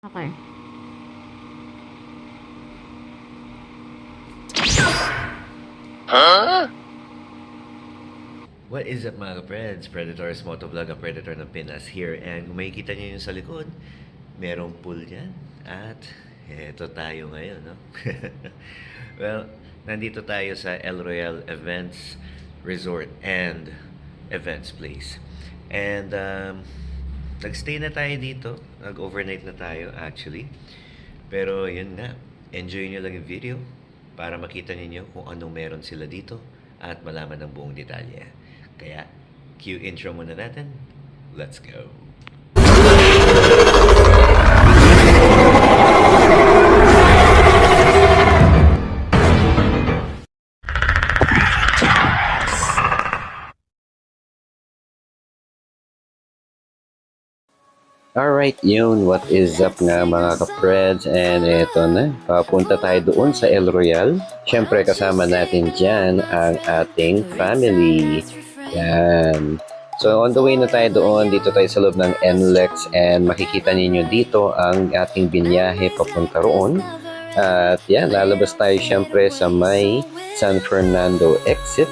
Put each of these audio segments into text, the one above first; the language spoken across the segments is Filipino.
Okay. What is up mga ka-Preds? Predators Motovlog, ang Predator ng Pinas here. And kung makikita nyo yung sa likod, merong pool dyan. At eto tayo ngayon, no? Well, nandito tayo sa El Royale Events Resort and Events Place. And nagstay na tayo dito. Nag-overnight na tayo actually. Pero yun nga, enjoy nyo lang yung video para makita ninyo kung anong meron sila dito at malaman ang buong detalye. Kaya, cue intro muna natin. Let's go! Alright, yun. What is up nga mga ka-Preds? And eto na, papunta tayo doon sa El Royale. Siyempre kasama natin dyan ang ating family. Yan. So on the way na tayo doon, dito tayo sa loob ng NLEX and makikita ninyo dito ang ating binyahe papunta roon. At yan, lalabas tayo siyempre sa may San Fernando exit,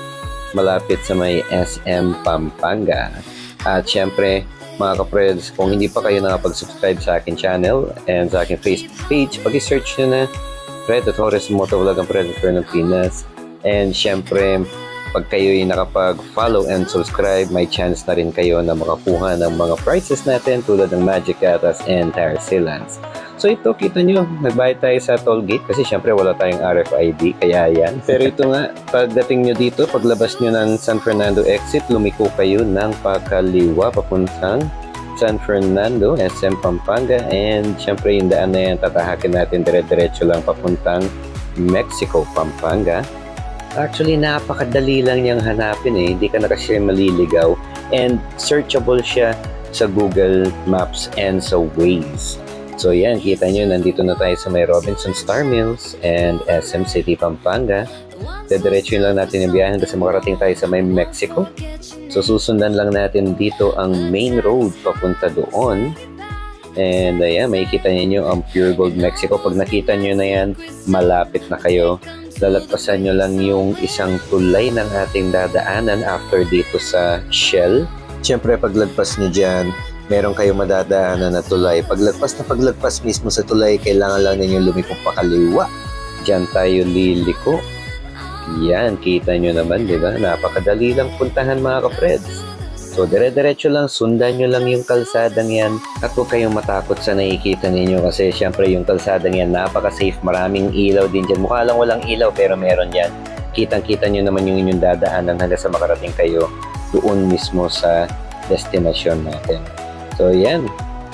malapit sa may SM Pampanga. At siyempre, mga ka-Preds, kung hindi pa kayo nakapag-subscribe sa akin channel and sa akin Facebook page, pag-search nyo na Predators Motovlog, ang Predator ng Pinas. And syempre, pag kayo yung nakapag-follow and subscribe, may chance na rin kayo na makakuha ng mga prizes natin tulad ng Magic Gatas and Tire Sealants. So ito, kita nyo, nagbayad tayo sa toll gate kasi syempre wala tayong RFID, kaya yan. Pero ito nga, pagdating nyo dito, paglabas nyo ng San Fernando exit, lumiko kayo ng pakaliwa papuntang San Fernando, SM Pampanga, and syempre yung daan na yan, tatahakin natin dire-diretso lang papuntang Mexico, Pampanga. Actually, napakadali lang niyang hanapin hindi ka na kasi maliligaw, and searchable siya sa Google Maps and sa Waze. So yan, kita nyo, nandito na tayo sa may Robinson Star Mills and SM City, Pampanga. Dediretso lang natin yung biyahe kasi makarating tayo sa may Mexico. So susundan lang natin dito ang main road papunta doon. And ayan, makikita nyo ang Pure Gold Mexico. Pag nakita nyo na yan, malapit na kayo. Lalagpasan nyo lang yung isang tulay ng ating dadaanan after dito sa Shell. Siyempre, paglagpas nyo dyan, meron kayong madadaanan na tulay. Paglagpas mismo sa tulay, kailangan lang ninyo lumikong pakaliwa. Diyan tayo liliko. Yan, kita nyo naman, di ba? Napakadali lang puntahan mga ka-Preds. So, dire-diretso lang, sundan nyo lang yung kalsadang yan. At huwag kayong matakot sa nakikita ninyo kasi syempre yung kalsadang yan, napaka-safe. Maraming ilaw din dyan. Mukha lang walang ilaw pero meron yan. Kitang-kita nyo naman yung inyong dadaanan hanggang sa makarating kayo doon mismo sa destination natin. So, yan.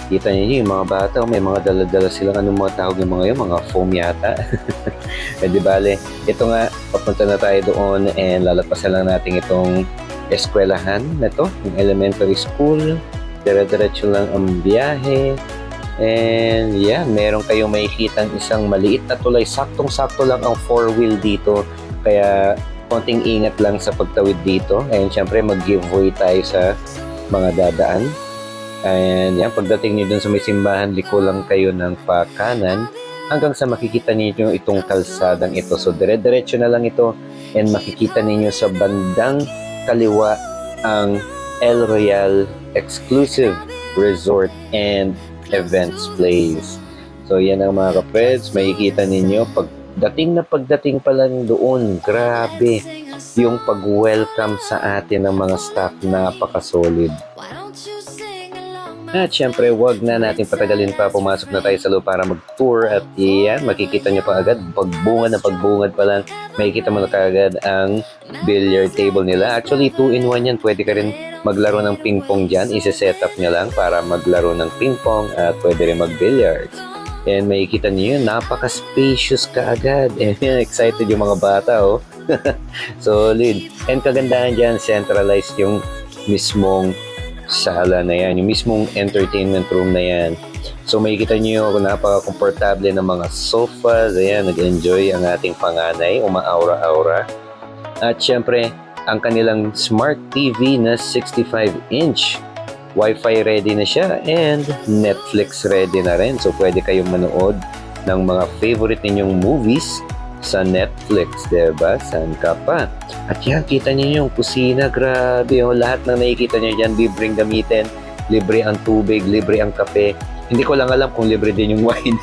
Kita niyo yung mga bata, may mga dala-dala silang anong mga tawag yung mga yun, mga foam yata. Di bale, ito nga, papunta na tayo doon and lalapasan lang natin itong eskwelahan na to, yung elementary school. Dire-diretso lang ang biyahe. And yeah, meron kayong makikitang isang maliit na tulay. Saktong-sakto lang ang 4-wheel dito. Kaya, konting ingat lang sa pagtawid dito. And syempre, mag-giveaway tayo sa mga dadaan. And yan, pagdating niyo dun sa may simbahan, liko lang kayo ng pakanan hanggang sa makikita niyo itong kalsadang ito. So, dire-diretso na lang ito and makikita niyo sa bandang kaliwa ang El Royale Exclusive Resort and Events Place. So, yan ang mga ka-Preds. Makikita ninyo, pagdating pa lang doon, grabe yung pag-welcome sa atin ng mga staff, napaka-solid. At syempre, wag na natin patagalin pa. Pumasok na tayo sa loob para mag-tour. At yan, makikita nyo pa agad. Pagbungad pa lang, makikita mo na kaagad ang billiard table nila. Actually, 2-in-1 yan. Pwede ka rin maglaro ng ping-pong dyan. Isi-set up nyo lang para maglaro ng ping-pong at pwede rin mag-billiards. And makikita nyo yun, napaka-spacious kaagad. And excited yung mga bata, oh. Solid. And kagandahan dyan, centralized yung mismong sala na yan, yung mismong entertainment room na yan. So makikita nyo kung napaka-komportable ng mga sofas. Ayan, nag-enjoy ang ating panganay, umaaura-aura. At syempre, ang kanilang smart TV na 65-inch Wi-Fi ready na siya and Netflix ready na rin. So pwede kayong manood ng mga favorite ninyong movies sa Netflix, diba? Saan ka pa? At yan, kita niyo yung kusina. Grabe, oh, lahat ng nakikita niyo dyan, libreng gamitin, libre ang tubig, libre ang kape. Hindi ko lang alam kung libre din yung wine.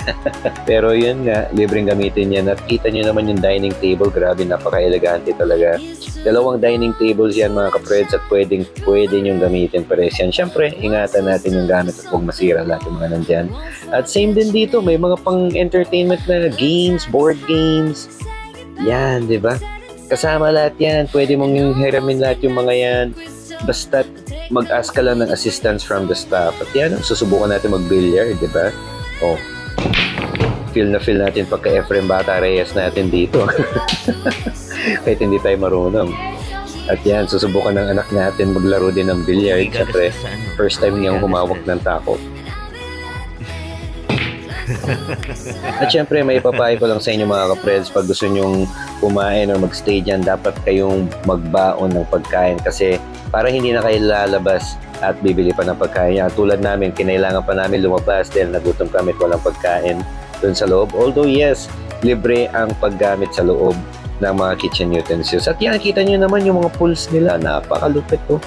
Pero yun nga, libreng gamitin yan. At kita nyo naman yung dining table. Grabe, napaka-elegante talaga. Dalawang dining tables yan mga kapreds at pwede nyo gamitin pares yan. Siyempre, ingatan natin yung gamit at huwag masira lahat yung mga nandyan. At same din dito, may mga pang-entertainment na games, board games. Yan, di ba? Kasama lahat yan. Pwede mong hiramin lahat yung mga yan. Basta mag-ask ka lang ng assistance from the staff. At yan, susubukan natin mag-billiard, di ba? Oh, feel natin pagka Efrem Bata Reyes natin dito. Kahit hindi tayo marunong. At yan, susubukan ng anak natin maglaro din ng billiard. Siyempre, first time niyang humawak ng tako. At syempre, may ipapahay ko lang sa inyo mga kapreds, pag gusto nyong kumain o magstay dyan, dapat kayong magbaon ng pagkain kasi para hindi na kayo lalabas at bibili pa ng pagkain. Yan, tulad namin, kinailangan pa namin lumabas dahil nagutom kami at walang pagkain dun sa loob. Although yes, libre ang paggamit sa loob ng mga kitchen utensils. At yan, kita nyo naman yung mga pools nila, napakalupit to.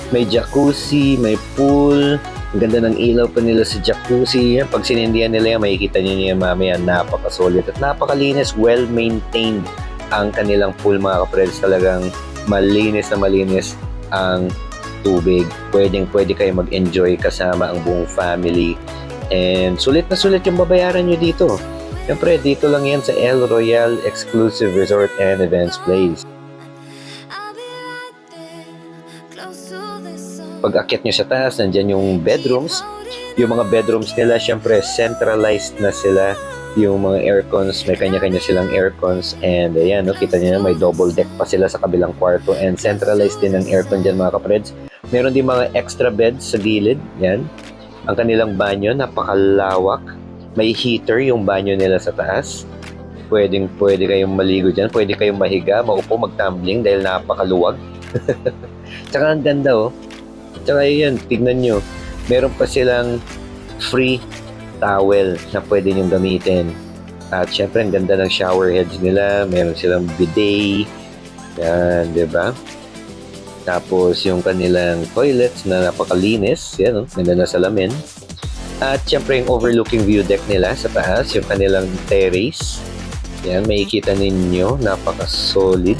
May jacuzzi, may pool. Ang ganda ng ilaw pa nila sa jacuzzi. Yan, pag sinindihan nila yan, makikita nyo niya mamaya, napaka-solid at napakalinis, well-maintained ang kanilang pool mga kapreds. Talagang malinis na malinis ang tubig. Pwede kayo mag-enjoy kasama ang buong family. And sulit na sulit yung babayaran nyo dito. Siyempre, dito lang yan sa El Royale Exclusive Resort and Events Place. Pag akyat nyo sa taas, nandyan yung bedrooms. Yung mga bedrooms nila, syempre, centralized na sila. Yung mga aircons, may kanya-kanya silang aircons. And ayan, no, kita nyo na may double deck pa sila sa kabilang kwarto. And centralized din ang aircon dyan mga kapreds. Meron din mga extra beds sa gilid. Yan. Ang kanilang banyo, napakalawak. May heater yung banyo nila sa taas. Pwede kayong maligo dyan. Pwede kayong mahiga, maupo, mag-tumbling dahil napakaluwag. Tsaka ang ganda oh. Tsaka yun, tignan nyo, meron pa silang free towel na pwede nyo gamitin. At syempre, ang ganda ng shower heads nila. Meron silang bidet. Yan, di ba? Tapos, yung kanilang toilets na napakalinis. Yan, ganda na salamin. At syempre, yung overlooking view deck nila sa taas. Yung kanilang terrace. Yan, makikita ninyo, napaka-solid.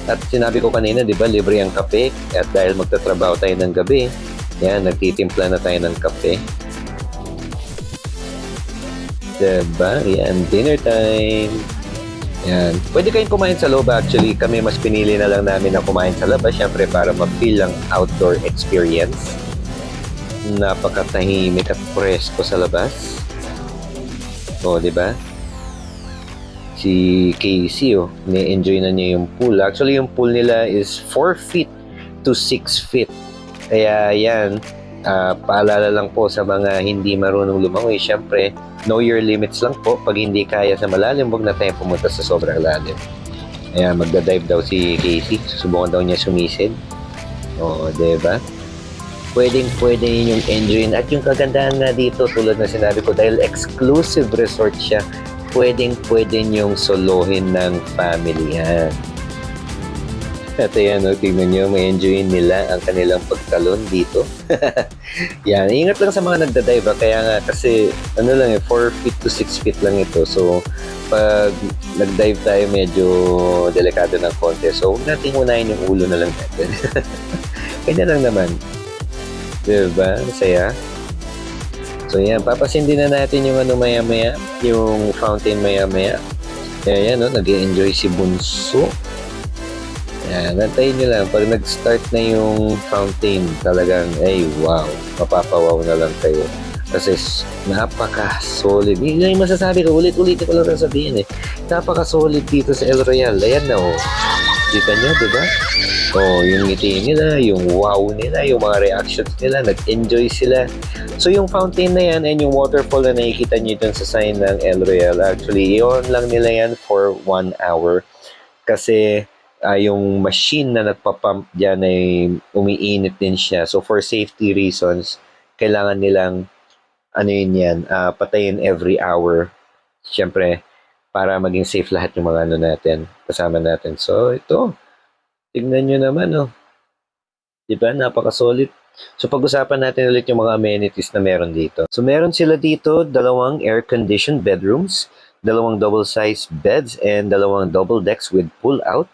At sinabi ko kanina, di ba, libre ang kape. At dahil magtatrabaho tayo ng gabi, yan, nagtitimpla na tayo ng kape. Diba? Yan, dinner time. Yan. Pwede kayong kumain sa loob actually. Kami mas pinili na lang namin na kumain sa labas. Siyempre, para ma-feel ang outdoor experience. Napakatahimik at presko sa labas. O, di ba? Si Casey, oh, ni-enjoy na niya yung pool. Actually, yung pool nila is 4 feet to 6 feet. Kaya yan, paalala lang po sa mga hindi marunong lumangoy. Siyempre, know your limits lang po. Pag hindi kaya sa malalim, huwag na tayo pumunta sa sobrang lalim. Ayan, magdadive daw si Casey. Susubukan daw niya sumisid. Oo, diba? Pwede ninyong enjoyin. At yung kagandahan nga dito, tulad na sinabi ko, dahil exclusive resort siya, pwede niyong solohin ng family yan. At ayan, tingnan nyo, may enjoyin nila ang kanilang pagtalon dito. Yan, ingat lang sa mga nagdadive. Kaya nga, kasi, 4 feet to 6 feet lang ito. So, pag nagdive tayo, medyo delikado ng konti. So, huwag natin unahin yung ulo na lang natin. Kanya lang naman. Diba? Masaya. So yan, papasindi na natin yung maya-maya, yung fountain maya-maya. Yan, nag-i-enjoy si Bunso. Yan, nantayin nyo lang. Pag nag-start na yung fountain, talagang, ay wow, mapapawaw na lang kayo. Kasi napaka-solid. Yun yung masasabi ko, ulit-ulit ko lang sabihin eh. Napaka-solid dito sa El Royale. Ayan na oh. Kita nyo, diba? Oh, yung ngiti nila, yung wow nila, yung mga reactions nila, nag-enjoy sila. So, yung fountain na yan and yung waterfall na nakikita nyo dun sa sign ng El Royale, actually, i-on lang nila yan for 1 hour. Kasi, yung machine na nagpa-pump diyan ay umiinit din siya. So for safety reasons, kailangan nilang ano yun yan, patayin every hour. Siyempre, para maging safe lahat yung mga ano natin, kasama natin. So ito, tignan nyo naman, oh. Di ba? Napaka-solid. So pag-usapan natin ulit yung mga amenities na meron dito. So meron sila dito dalawang air-conditioned bedrooms, dalawang double-sized beds, and dalawang double decks with pull-out,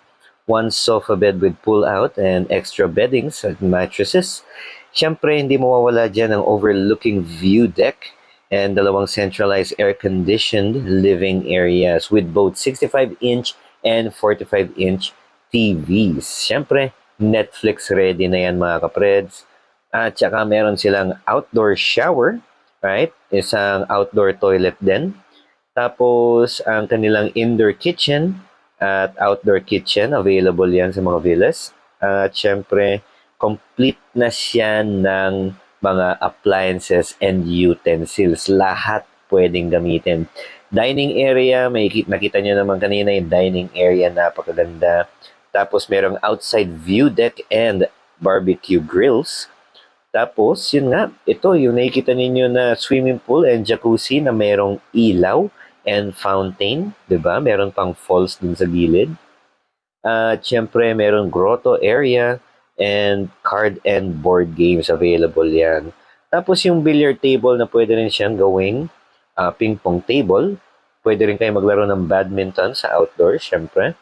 one sofa bed with pull-out, and extra beddings at mattresses. Siyempre, hindi mawawala dyan ang overlooking view deck and dalawang centralized air-conditioned living areas with both 65-inch and 45-inch TVs. Siyempre, Netflix ready na yan mga kapreds. At saka meron silang outdoor shower, right? Isang outdoor toilet din. Tapos, ang kanilang indoor kitchen at outdoor kitchen, available yan sa mga villas. At syempre, complete na siya ng mga appliances and utensils. Lahat pwedeng gamitin. Dining area, nakita nyo naman kanina yung dining area, napakaganda. Tapos merong outside view deck and barbecue grills. Tapos, yun nga, ito yung nakikita ninyo na swimming pool and jacuzzi na merong ilaw and fountain, 'di ba? Meron pang falls dun sa gilid. At syempre, merong grotto area and card and board games available yan. Tapos yung billiard table na pwede rin siyang gawing ping pong table. Pwede rin kayo maglaro ng badminton sa outdoor, syempre.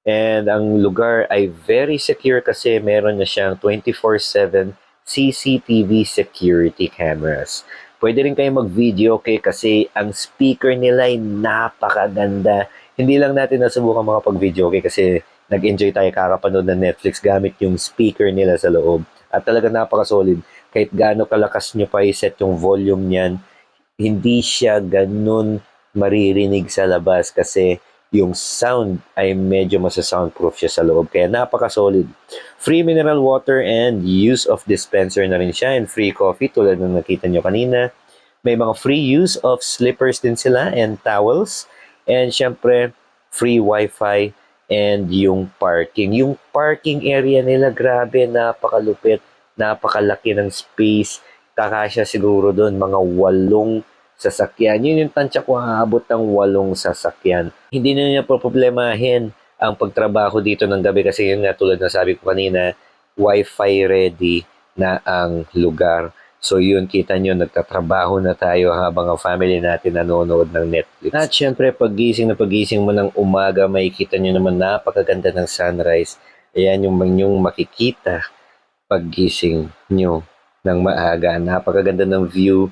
And ang lugar ay very secure kasi meron na siyang 24/7 CCTV security cameras. Pwede rin kayo mag-video kasi ang speaker nila ay napakaganda. Hindi lang natin nasubukan makapag-video kasi nag-enjoy tayo kakapanood ng Netflix gamit yung speaker nila sa loob. At talaga napaka-solid. Kahit gaano kalakas nyo pa i-set yung volume niyan, hindi siya ganun maririnig sa labas kasi yung sound ay medyo masa-soundproof siya sa loob. Kaya napaka-solid. Free mineral water and use of dispenser na rin siya and free coffee tulad ng nakita nyo kanina. May mga free use of slippers din sila and towels. And syempre, free wifi and yung parking. Yung parking area nila, grabe, napakalupit. Napakalaki ng space. Kakasya siguro doon mga 8 sasakyan. Yun yung tansya ko, aabot ng 8 sasakyan. Hindi na niya problemahin ang pagtrabaho dito ng gabi kasi yun nga tulad na sabi ko kanina, wifi ready na ang lugar. So yun, kita nyo, nagtatrabaho na tayo habang ang family natin nanonood ng Netflix. At syempre, pagising mo ng umaga, makikita nyo naman napakaganda ng sunrise. Ayan yung makikita paggising nyo ng maaga. Napakaganda ng view.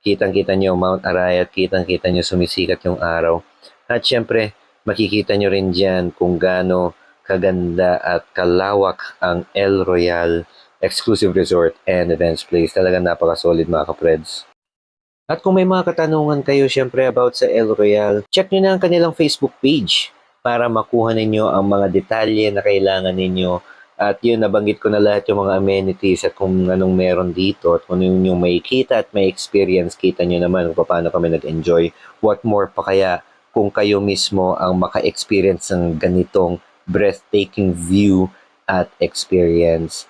Kitang-kita nyo Mount Arayat, kitang-kita nyo sumisikat yung araw. At syempre, makikita nyo rin dyan kung gaano kaganda at kalawak ang El Royale Exclusive Resort and Events Place. Talagang napaka-solid mga kapreds. At kung may mga katanungan kayo syempre about sa El Royale, check nyo na ang kanilang Facebook page para makuha ninyo ang mga detalye na kailangan ninyo. At yun, nabanggit ko na lahat yung mga amenities at kung anong meron dito at kung anong yung may kita at may experience, kita nyo naman kung paano kami nag-enjoy. What more pa kaya kung kayo mismo ang maka-experience ng ganitong breathtaking view at experience.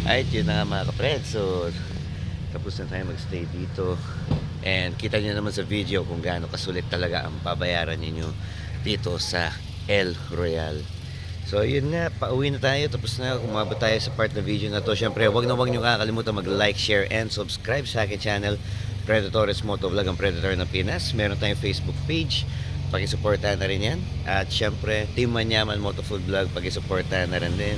Ay, yun na nga mga kapred. So, tapos na tayo magstay dito. And kita nyo naman sa video kung gaano kasulit talaga ang babayaran ninyo dito sa El Royale. So yun nga, pauwi na tayo. Tapos na, umabot tayo sa part ng video na to. Siyempre, wag nyo kakalimutan mag-like, share, and subscribe sa akin channel, Predatores Motovlog, ang Predator ng Pinas. Meron tayong Facebook page, pakisuportahan na rin yan. At siyempre, Team Manyaman Motofood Vlog, pakisuportahan na rin din.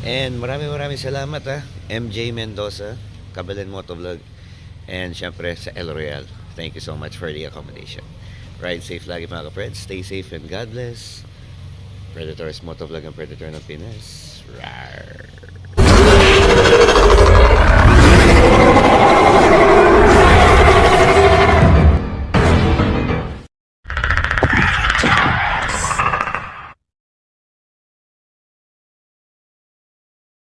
And maraming salamat MJ Mendoza, Kabalen Motovlog, and syempre sa El Royale. Thank you so much for the accommodation. Ride safe lagi mga ka-friends. Stay safe and God bless. Predators Motovlog ang Predator ng Pinas. Rawr.